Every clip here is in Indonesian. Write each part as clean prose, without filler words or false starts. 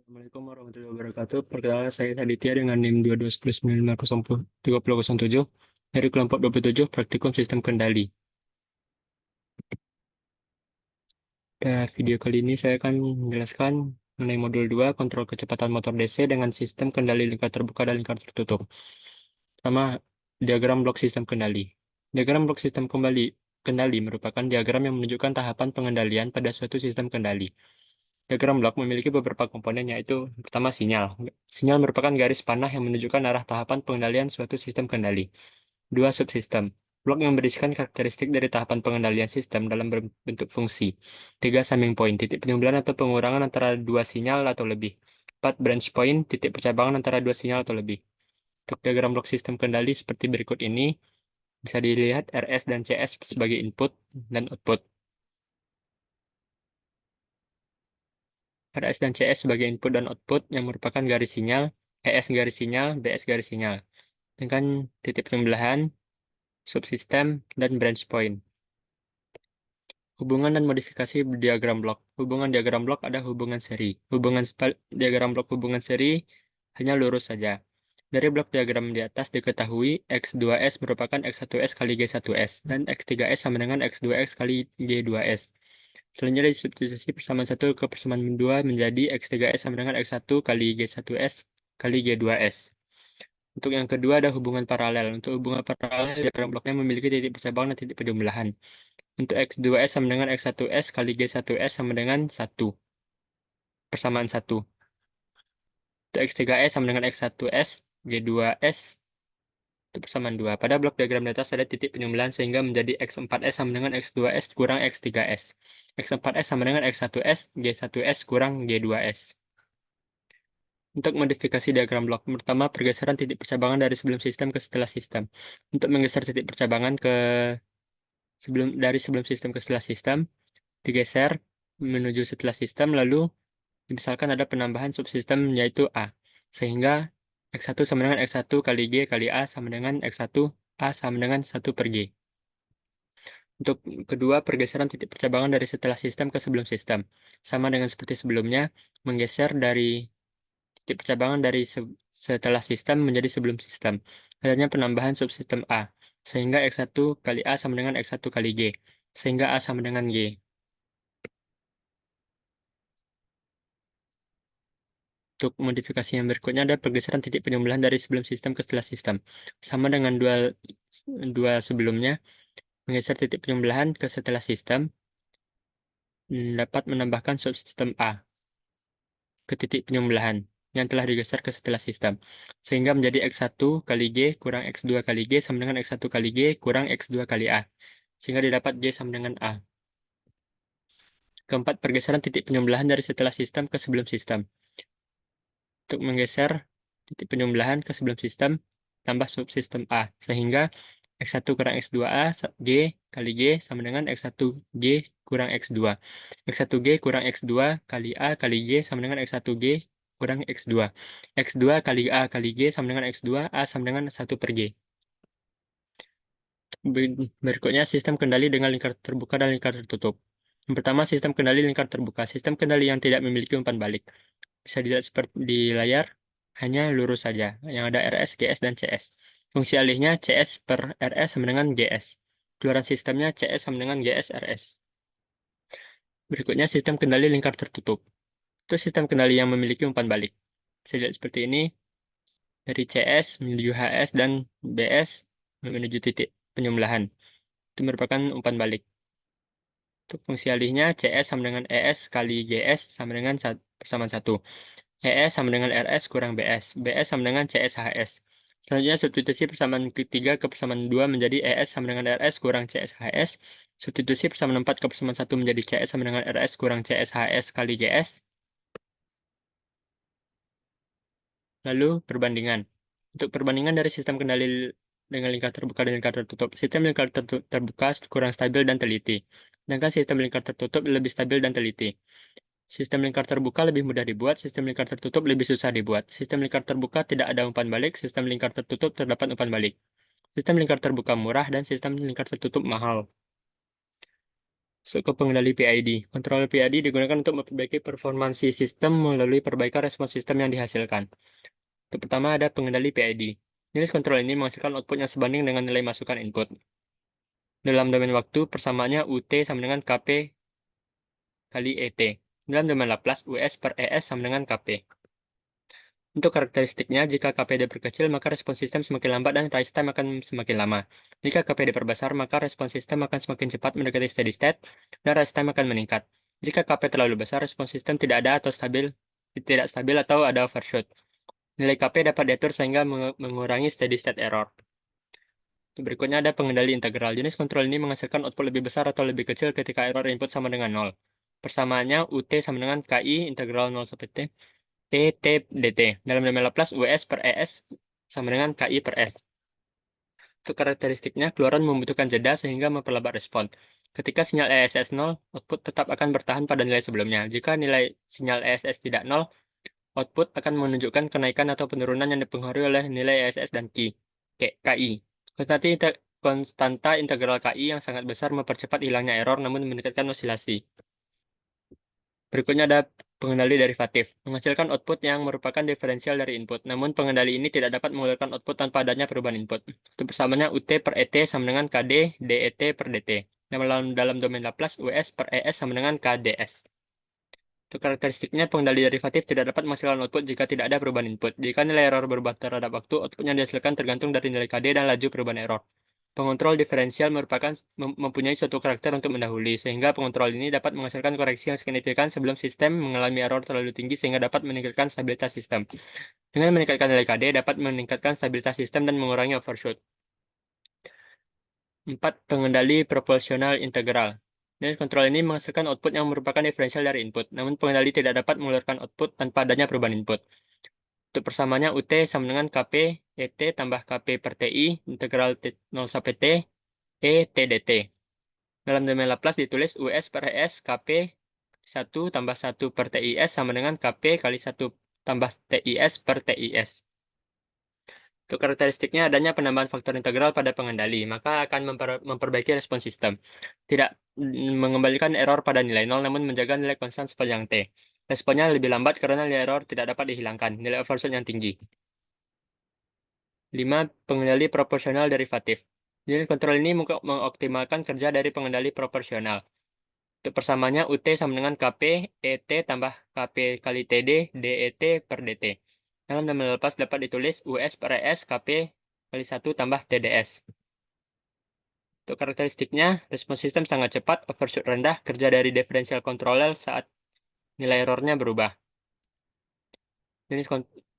Assalamualaikum warahmatullahi wabarakatuh. Perkenalkan saya Aditya dengan NIM 22.9503007 dari kelompok 27 Praktikum Sistem Kendali. Video kali ini saya akan menjelaskan mengenai modul 2 kontrol kecepatan motor DC dengan sistem kendali lingkar terbuka dan lingkar tertutup. Pertama, diagram blok sistem kendali. Diagram blok sistem kendali merupakan diagram yang menunjukkan tahapan pengendalian pada suatu sistem kendali. Diagram blok memiliki beberapa komponen, yaitu pertama sinyal. Sinyal merupakan garis panah yang menunjukkan arah tahapan pengendalian suatu sistem kendali. Dua, subsistem. Blok yang berisikan karakteristik dari tahapan pengendalian sistem dalam bentuk fungsi. Tiga, summing point. Titik penjumlahan atau pengurangan antara dua sinyal atau lebih. Empat, branch point. Titik percabangan antara dua sinyal atau lebih. Untuk diagram blok sistem kendali seperti berikut ini, bisa dilihat RS dan CS sebagai input dan output. RS dan CS sebagai input dan output yang merupakan garis sinyal, ES garis sinyal, BS garis sinyal, dengan titik penjumlahan, subsistem, dan branch point. Hubungan dan modifikasi diagram blok. Hubungan diagram blok ada hubungan seri. Diagram blok hubungan seri hanya lurus saja. Dari blok diagram di atas diketahui X2S merupakan X1S kali G1S, dan X3S sama dengan X2X kali G2S. Selanjutnya disubstitusi persamaan 1 ke persamaan 2 menjadi X3S sama dengan X1 kali G1S kali G2S. Untuk yang kedua ada hubungan paralel. Untuk hubungan paralel, diagram bloknya memiliki titik percabangan dan titik penjumlahan. Untuk X2S sama dengan X1S kali G1S sama dengan 1. Persamaan 1. Untuk X3S sama dengan X1S, G2S, itu persamaan 2. Pada blok diagram di atas ada titik penjumlahan sehingga menjadi X4S sama dengan X2S kurang X3S. X4S sama dengan X1S, G1S kurang G2S. Untuk modifikasi diagram blok, pertama pergeseran titik percabangan dari sebelum sistem ke setelah sistem. Untuk menggeser titik percabangan dari sebelum sistem ke setelah sistem, digeser menuju setelah sistem, lalu misalkan ada penambahan subsistem yaitu A. Sehingga X1 sama dengan X1 kali G kali A sama dengan X1 A sama dengan 1 per G. Untuk kedua, pergeseran titik percabangan dari setelah sistem ke sebelum sistem. Sama dengan seperti sebelumnya, menggeser dari titik percabangan dari setelah sistem menjadi sebelum sistem. Adanya penambahan subsistem A, sehingga X1 kali A sama dengan X1 kali G, sehingga A sama dengan G. Untuk modifikasi yang berikutnya ada pergeseran titik penjumlahan dari sebelum sistem ke setelah sistem. Sama dengan dua sebelumnya, menggeser titik penjumlahan ke setelah sistem dapat menambahkan subsistem A ke titik penjumlahan yang telah digeser ke setelah sistem. Sehingga menjadi X1 kali G kurang X2 kali G sama dengan X1 kali G kurang X2 kali A. Sehingga didapat G sama dengan A. Keempat, pergeseran titik penjumlahan dari setelah sistem ke sebelum sistem. Untuk menggeser titik penjumlahan ke sebelum sistem, tambah subsistem A. Sehingga X1 kurang X2A, G kali G sama dengan X1G kurang X2. X1G kurang X2 kali A kali G sama dengan X1G kurang X2. X2 kali A kali G sama dengan X2, A sama dengan 1 per G. Berikutnya sistem kendali dengan lingkar terbuka dan lingkar tertutup. Yang pertama, sistem kendali lingkar terbuka. Sistem kendali yang tidak memiliki umpan balik. Bisa dilihat seperti di layar, hanya lurus saja, yang ada RS, GS, dan CS. Fungsi alihnya CS per RS sama dengan GS. Keluaran sistemnya CS sama dengan GS RS. Berikutnya sistem kendali lingkar tertutup. Itu sistem kendali yang memiliki umpan balik. Bisa dilihat seperti ini, dari CS menuju HS dan BS menuju titik penjumlahan. Itu merupakan umpan balik. Untuk fungsi alihnya, CS sama dengan ES kali GS sama dengan persamaan 1. ES sama dengan RS kurang BS. BS sama dengan CSHS. Selanjutnya, substitusi persamaan ketiga ke persamaan 2 menjadi ES sama dengan RS kurang CSHS. Substitusi persamaan 4 ke persamaan 1 menjadi CS sama dengan RS kurang CSHS kali GS. Lalu, perbandingan. Untuk perbandingan dari sistem kendali dengan lingkar terbuka dan lingkar tertutup, sistem lingkar terbuka kurang stabil dan teliti. Sedangkan sistem lingkar tertutup lebih stabil dan teliti. Sistem lingkar terbuka lebih mudah dibuat, sistem lingkar tertutup lebih susah dibuat. Sistem lingkar terbuka tidak ada umpan balik, sistem lingkar tertutup terdapat umpan balik. Sistem lingkar terbuka murah dan sistem lingkar tertutup mahal. Masuk ke pengendali PID. Kontrol PID digunakan untuk memperbaiki performansi sistem melalui perbaikan respons sistem yang dihasilkan. Untuk pertama ada pengendali PID. Jenis kontrol ini menghasilkan output yang sebanding dengan nilai masukan input. Dalam domain waktu, persamaannya UT sama dengan KP kali ET. Dalam domain Laplace, US per ES sama dengan KP. Untuk karakteristiknya, jika KPD berkecil, maka respons sistem semakin lambat dan rise time akan semakin lama. Jika KPD berbesar, maka respons sistem akan semakin cepat mendekati steady state, dan rise time akan meningkat. Jika KP terlalu besar, respons sistem tidak ada atau tidak stabil atau ada overshoot. Nilai KP dapat diatur sehingga mengurangi steady state error. Berikutnya ada pengendali integral. Jenis kontrol ini menghasilkan output lebih besar atau lebih kecil ketika error input sama dengan 0. Persamaannya UT sama dengan KI integral 0 sampai T, T dt. Dalam domain Laplace, US per ES sama dengan KI per S. Untuk karakteristiknya, keluaran membutuhkan jeda sehingga memperlambat respon. Ketika sinyal ESS 0, output tetap akan bertahan pada nilai sebelumnya. Jika nilai sinyal ESS tidak 0, output akan menunjukkan kenaikan atau penurunan yang dipengaruhi oleh nilai ESS dan KI. Konstanta integral KI yang sangat besar mempercepat hilangnya error namun meningkatkan osilasi. Berikutnya ada pengendali derivatif, menghasilkan output yang merupakan diferensial dari input. Namun pengendali ini tidak dapat mengeluarkan output tanpa adanya perubahan input. Itu persamaannya UT per ET sama dengan KD DET per DT. Dalam domain Laplace, US per ES sama dengan KDS. Untuk karakteristiknya, pengendali derivatif tidak dapat menghasilkan output jika tidak ada perubahan input. Jika nilai error berubah terhadap waktu, output yang dihasilkan tergantung dari nilai KD dan laju perubahan error. Pengontrol diferensial mempunyai suatu karakter untuk mendahului, sehingga pengontrol ini dapat menghasilkan koreksi yang signifikan sebelum sistem mengalami error terlalu tinggi sehingga dapat meningkatkan stabilitas sistem. Dengan meningkatkan nilai KD, dapat meningkatkan stabilitas sistem dan mengurangi overshoot. 4. Pengendali proporsional integral. Jenis kontrol ini menghasilkan output yang merupakan diferensial dari input, namun pengendali tidak dapat mengeluarkan output tanpa adanya perubahan input. Untuk persamaannya UT sama dengan KP ET tambah KP per TI integral 0 sampai T E T dt. Dalam domain Laplace ditulis US per ES KP 1 tambah 1 per TIS sama dengan KP kali 1 tambah TIS per TIS. Untuk karakteristiknya adanya penambahan faktor integral pada pengendali, maka akan memperbaiki respons sistem. Tidak mengembalikan error pada nilai 0, namun menjaga nilai konstan sepanjang T. Responnya lebih lambat karena nilai error tidak dapat dihilangkan, nilai overshoot yang tinggi. 5. Pengendali proporsional derivatif. Jenis kontrol ini mengoptimalkan kerja dari pengendali proporsional. Untuk persamaannya UT sama dengan KP ET tambah KP kali TD DET per DT. Dalam domain Laplace dapat ditulis US per ES KP kali 1 tambah TDS. Untuk karakteristiknya, respons sistem sangat cepat, overshoot rendah, kerja dari differential controller saat nilai errornya berubah. Jenis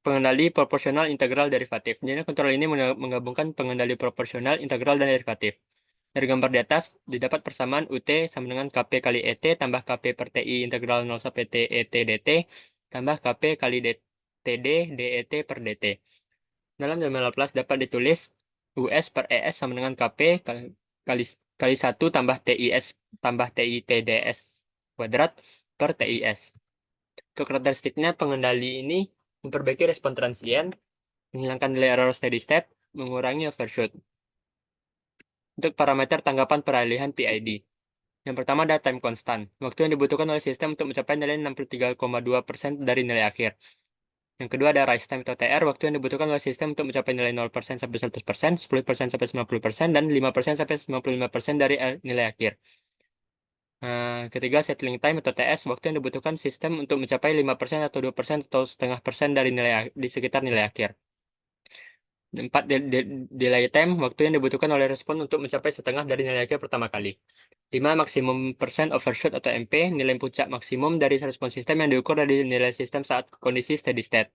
pengendali proporsional integral derivatif. Jenis kontrol ini menggabungkan pengendali proporsional, integral, dan derivatif. Dari gambar di atas, didapat persamaan UT sama dengan KP kali ET tambah KP per TI integral 0 sampai T ET dt tambah KP kali TD DET per dt. Dalam domain Laplace dapat ditulis US per ES sama dengan KP kali 1 tambah TIS tambah TI TDS kuadrat per TIS. Untuk karakteristiknya, pengendali ini memperbaiki respon transient, menghilangkan nilai error steady state, mengurangi overshoot. Untuk parameter tanggapan peralihan PID. Yang pertama ada time constant, waktu yang dibutuhkan oleh sistem untuk mencapai nilai 63,2% dari nilai akhir. Yang kedua ada rise time atau TR, waktu yang dibutuhkan oleh sistem untuk mencapai nilai 0% sampai 100%, 10% sampai 90%, dan 5% sampai 95% dari nilai akhir. Ketiga, settling time atau TS, waktu yang dibutuhkan sistem untuk mencapai 5% atau 2% atau setengah persen dari di sekitar nilai akhir. 4. Delay time, waktu yang dibutuhkan oleh respon untuk mencapai setengah dari nilai akhir pertama kali. 5. Maksimum persen overshoot atau MP, nilai puncak maksimum dari respon sistem yang diukur dari nilai sistem saat kondisi steady state.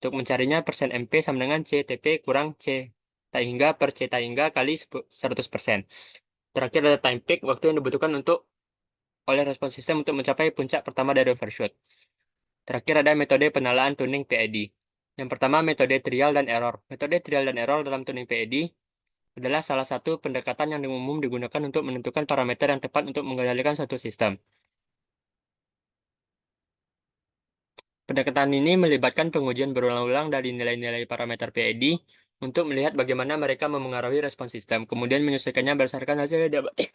Untuk mencarinya, persen MP sama dengan CTP kurang C tak hingga per C tak hingga kali 100%. Terakhir ada time peak, waktu yang dibutuhkan oleh respon sistem untuk mencapai puncak pertama dari overshoot. Terakhir ada metode penalaan tuning PID. Yang pertama, metode trial dan error. Metode trial dan error dalam tuning PID adalah salah satu pendekatan yang umum digunakan untuk menentukan parameter yang tepat untuk mengendalikan suatu sistem. Pendekatan ini melibatkan pengujian berulang-ulang dari nilai-nilai parameter PID untuk melihat bagaimana mereka memengaruhi respons sistem, kemudian menyesuaikannya berdasarkan hasil yang dapat.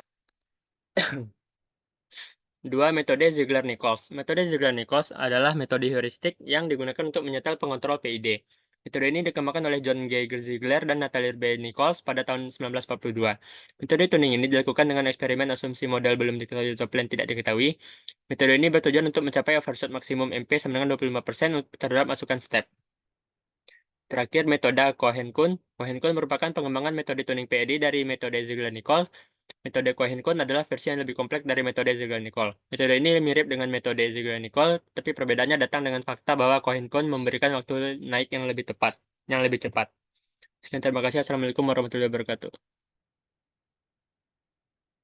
2. Metode Ziegler-Nichols. Metode Ziegler-Nichols adalah metode heuristik yang digunakan untuk menyetel pengontrol PID. Metode ini dikembangkan oleh John Geiger Ziegler dan Natalie B. Nichols pada tahun 1942. Metode tuning ini dilakukan dengan eksperimen asumsi modal belum diketahui atau plan tidak diketahui. Metode ini bertujuan untuk mencapai overshoot maksimum MP sama dengan 25% terhadap masukan step. Terakhir, metode Cohen-Kuhn. Cohen-Kuhn merupakan pengembangan metode tuning PID dari metode Ziegler-Nichols. Metode Cohen-Kuhn adalah versi yang lebih kompleks dari metode Ziegler-Nichols. Metode ini mirip dengan metode Ziegler-Nichols, tapi perbedaannya datang dengan fakta bahwa Cohen-Kuhn memberikan waktu naik yang lebih cepat. Sekian, terima kasih. Assalamualaikum warahmatullahi wabarakatuh.